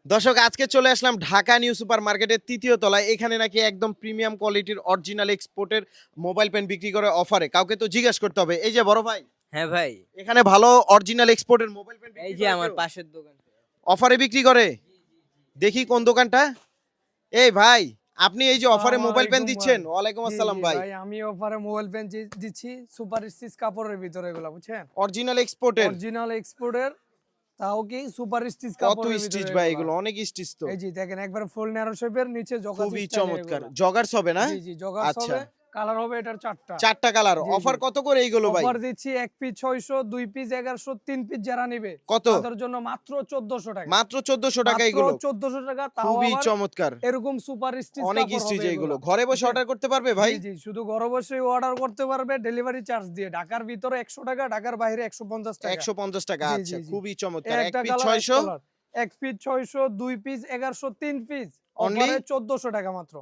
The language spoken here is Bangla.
দর্শক আজকে চলে আসলাম ঢাকা নিউ সুপার মার্কেটের তৃতীয় তলায়। এখানে নাকি একদম প্রিমিয়াম কোয়ালিটির অরিজিনাল এক্সপোর্টের মোবাইল পেন বিক্রি করে অফারে। কাউকে তো জিজ্ঞেস করতে হবে। এই যে বড় ভাই, হ্যাঁ ভাই, এখানে ভালো অরিজিনাল এক্সপোর্টের মোবাইল পেন এই বিক্রি যে করে আমার কেউ? পাশের দোকান। অফারে বিক্রি করে? দেখি কোন দোকানটা। এই ভাই, আপনি এই যে অফারে আসসালামু মোবাইল পেন আলাইকুম দিচ্ছেন? ভাই। ওয়ালাইকুম জি, আসসালাম জি ভাই। ভাই, আমি অফারে মোবাইল পেন দিচ্ছি সুপার স্টিচ কাপড়ের ভিতরে এগুলা বুঝছেন? অরিজিনাল এক্সপোর্টের অরিজিনাল এক্সপোর্টের, তাও কি সুপার স্টিচ কত কাপড়ের স্টিচ ভিতরে ভাই এগুলা। এগুলো? অনেক স্টিচ তো। এই যে দেখেন একবার ফুল ন্যারো শেপের নিচে জগার্স খুবই স্টাইলের চমৎকার। এগুলা। জগার্স হবে না? জি, জি জগার্স আচ্ছা। হবে, কালার হবে এটার 4টা। চারটা কালার। জি, অফার জি। কত করে এইগুলো ভাই? অফার দিচ্ছি 1 পিস 600, 2 পিস 1100, 3 পিস যারা নিবে কত? তাদের জন্য মাত্র 1400 টাকা। মাত্র 1400 টাকা মাত্র এগুলো। 1400 টাকা, তাও খুবই আবার চমৎকার। এরকম সুপার স্টিচ অনেক কাপড় স্টিচ হবে এইগুলো। এগুলা। ঘরে বসে বুঝছেন? অর্ডার করতে পারবে ভাই? জি, জি, শুধু ঘরে বসেই অর্ডার করতে পারবে ডেলিভারি চার্জ দিয়ে। ঢাকার ভিতরে 100 টাকা, ঢাকার বাইরে 150 টাকা। 150 টাকা। জি, আচ্ছা, জি, জি। খুবই এই চমৎকার। 1 একটা পিস কালার, এক 600 colour. 1 piece 600, 2 piece 1100, 3 piece only অফারে 1400 টাকা মাত্র।